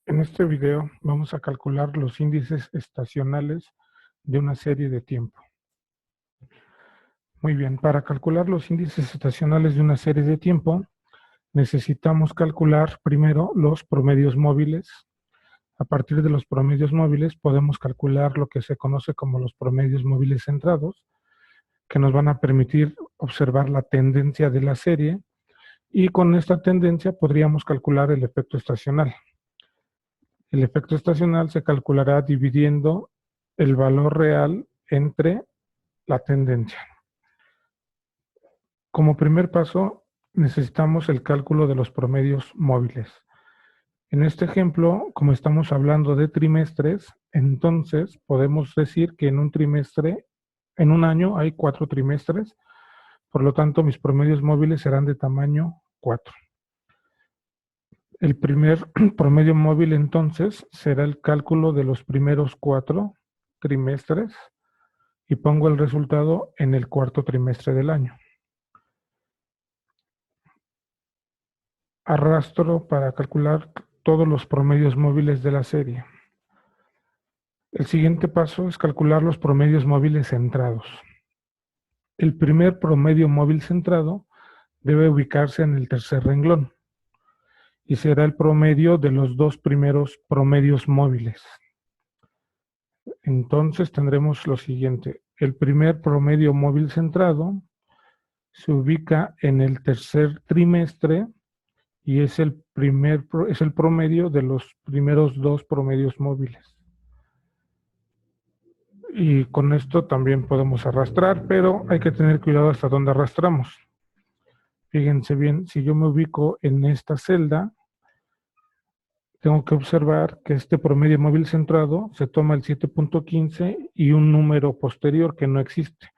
En este video vamos a calcular los índices estacionales de una serie de tiempo. Muy bien, para calcular los índices estacionales de una serie de tiempo, necesitamos calcular primero los promedios móviles. A partir de los promedios móviles podemos calcular lo que se conoce como los promedios móviles centrados, que nos van a permitir observar la tendencia de la serie, y con esta tendencia podríamos calcular el efecto estacional. El efecto estacional se calculará dividiendo el valor real entre la tendencia. Como primer paso, necesitamos el cálculo de los promedios móviles. En este ejemplo, como estamos hablando de trimestres, entonces podemos decir que en un trimestre, en un año hay 4 trimestres, por lo tanto mis promedios móviles serán de tamaño 4. El primer promedio móvil entonces será el cálculo de los primeros 4 trimestres y pongo el resultado en el cuarto trimestre del año. Arrastro para calcular todos los promedios móviles de la serie. El siguiente paso es calcular los promedios móviles centrados. El primer promedio móvil centrado debe ubicarse en el tercer renglón y será el promedio de los dos primeros promedios móviles. Entonces tendremos lo siguiente. El primer promedio móvil centrado se ubica en el tercer trimestre y es el promedio de los primeros dos promedios móviles. Y con esto también podemos arrastrar, pero hay que tener cuidado hasta dónde arrastramos. Fíjense bien, si yo me ubico en esta celda, tengo que observar que este promedio móvil centrado se toma el 7.15 y un número posterior que no existe.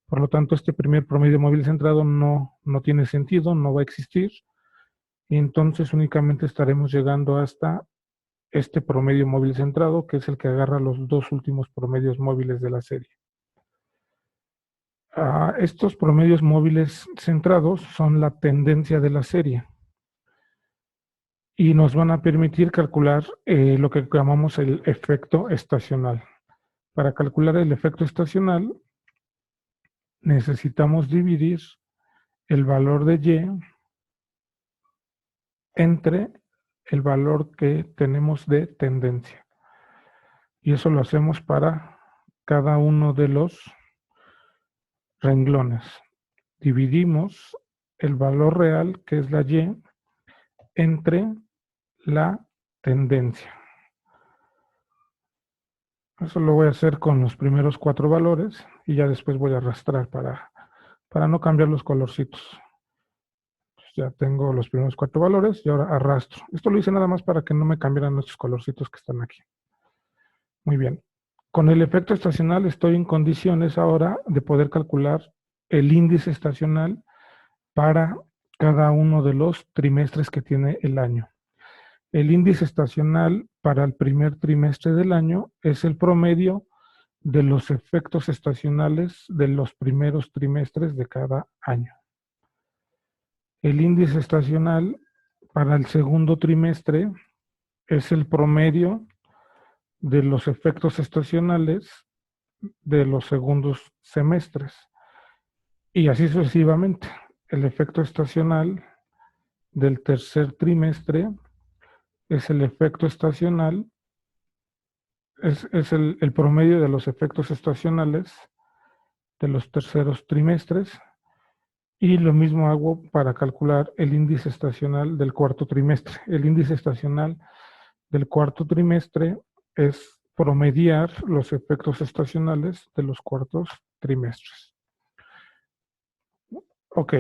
Por lo tanto, este primer promedio móvil centrado no tiene sentido, no va a existir. Y entonces únicamente estaremos llegando hasta este promedio móvil centrado, que es el que agarra los dos últimos promedios móviles de la serie. Estos promedios móviles centrados son la tendencia de la serie y nos van a permitir calcular lo que llamamos el efecto estacional. Para calcular el efecto estacional necesitamos dividir el valor de Y entre el valor que tenemos de tendencia. Y eso lo hacemos para cada uno de los renglones. Dividimos el valor real, que es la Y, entre la tendencia. Eso lo voy a hacer con los primeros 4 valores y ya después voy a arrastrar para no cambiar los colorcitos. Pues ya tengo los primeros 4 valores y ahora arrastro. Esto lo hice nada más para que no me cambiaran estos colorcitos que están aquí. Muy bien. Con el efecto estacional estoy en condiciones ahora de poder calcular el índice estacional para cada uno de los trimestres que tiene el año. El índice estacional para el primer trimestre del año es el promedio de los efectos estacionales de los primeros trimestres de cada año. El índice estacional para el segundo trimestre es el promedio de los efectos estacionales de los segundos semestres. Y así sucesivamente. El efecto estacional del tercer trimestre es el efecto estacional, es el promedio de los efectos estacionales de los terceros trimestres. Y lo mismo hago para calcular el índice estacional del cuarto trimestre. El índice estacional del cuarto trimestre es promediar los efectos estacionales de los cuartos trimestres. Ok,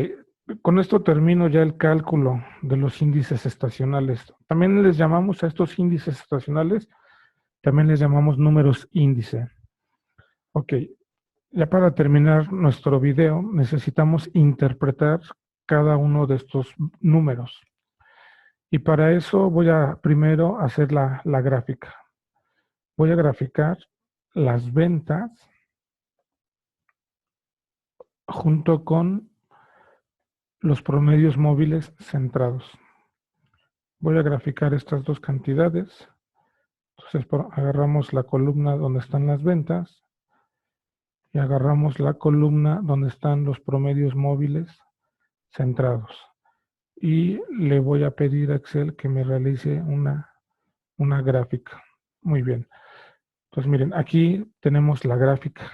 con esto termino ya el cálculo de los índices estacionales. También les llamamos a estos índices estacionales, también les llamamos números índice. Ok, ya para terminar nuestro video necesitamos interpretar cada uno de estos números. Y para eso voy a primero hacer la gráfica. Voy a graficar las ventas junto con los promedios móviles centrados. Voy a graficar estas dos cantidades. Entonces agarramos la columna donde están las ventas y agarramos la columna donde están los promedios móviles centrados. Y le voy a pedir a Excel que me realice una gráfica. Muy bien. Entonces miren, aquí tenemos la gráfica.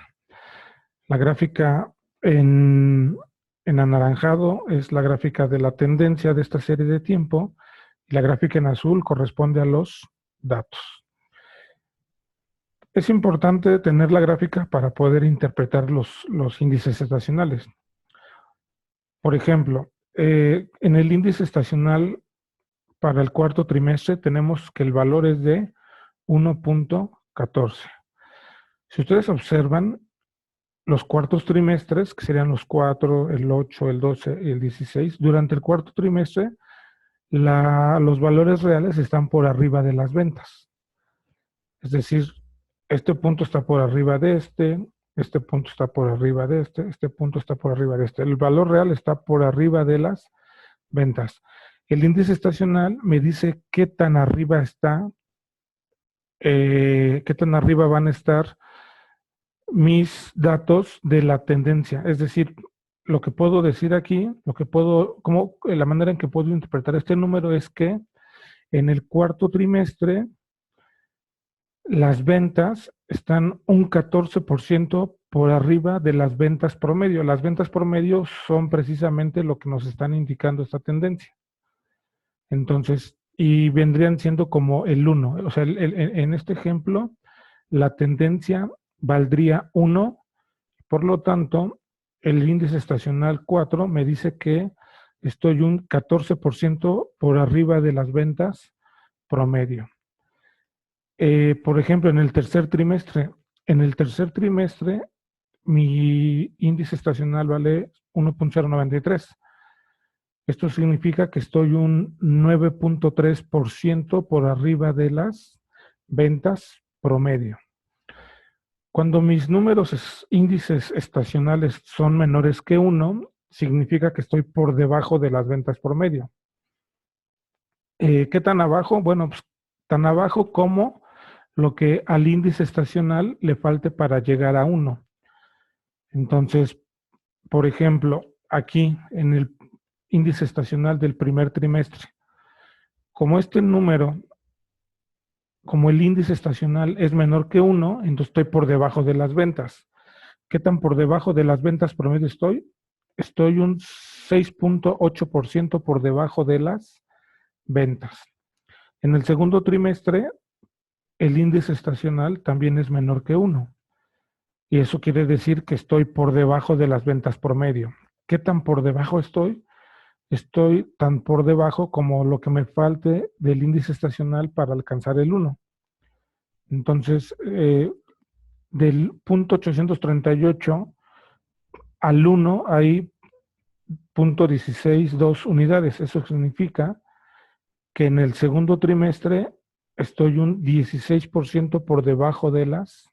La gráfica en anaranjado es la gráfica de la tendencia de esta serie de tiempo y la gráfica en azul corresponde a los datos. Es importante tener la gráfica para poder interpretar los índices estacionales. Por ejemplo, en el índice estacional para el cuarto trimestre tenemos que el valor es de 1.14. Si ustedes observan, los cuartos trimestres, que serían los 4, el 8, el 12 y el 16, durante el cuarto trimestre, los valores reales están por arriba de las ventas. Es decir, este punto está por arriba de este punto está por arriba de este punto está por arriba de este. El valor real está por arriba de las ventas. El índice estacional me dice qué tan arriba está, qué tan arriba van a estar mis datos de la tendencia. Es decir, lo que puedo decir aquí, la manera en que puedo interpretar este número es que en el cuarto trimestre las ventas están un 14% por arriba de las ventas promedio. Las ventas promedio son precisamente lo que nos están indicando esta tendencia. Entonces, y vendrían siendo como el 1. O sea, en este ejemplo, la tendencia valdría 1, por lo tanto, el índice estacional 4 me dice que estoy un 14% por arriba de las ventas promedio. Por ejemplo, en el tercer trimestre, mi índice estacional vale 1.093. Esto significa que estoy un 9.3% por arriba de las ventas promedio. Cuando mis índices estacionales son menores que 1, significa que estoy por debajo de las ventas promedio. ¿Qué tan abajo? Bueno, pues tan abajo como lo que al índice estacional le falte para llegar a 1. Entonces, por ejemplo, aquí en el índice estacional del primer trimestre, como el índice estacional es menor que 1, entonces estoy por debajo de las ventas. ¿Qué tan por debajo de las ventas promedio estoy? Estoy un 6.8% por debajo de las ventas. En el segundo trimestre, el índice estacional también es menor que 1. Y eso quiere decir que estoy por debajo de las ventas promedio. ¿Qué tan por debajo estoy? Estoy tan por debajo como lo que me falte del índice estacional para alcanzar el 1. Entonces, del punto 838 al 1 hay 0.162 unidades. Eso significa que en el segundo trimestre estoy un 16% por debajo de las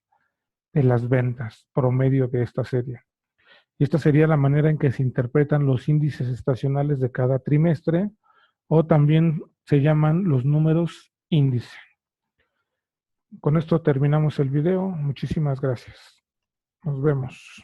ventas promedio de esta serie. Y esta sería la manera en que se interpretan los índices estacionales de cada trimestre, o también se llaman los números índice. Con esto terminamos el video. Muchísimas gracias. Nos vemos.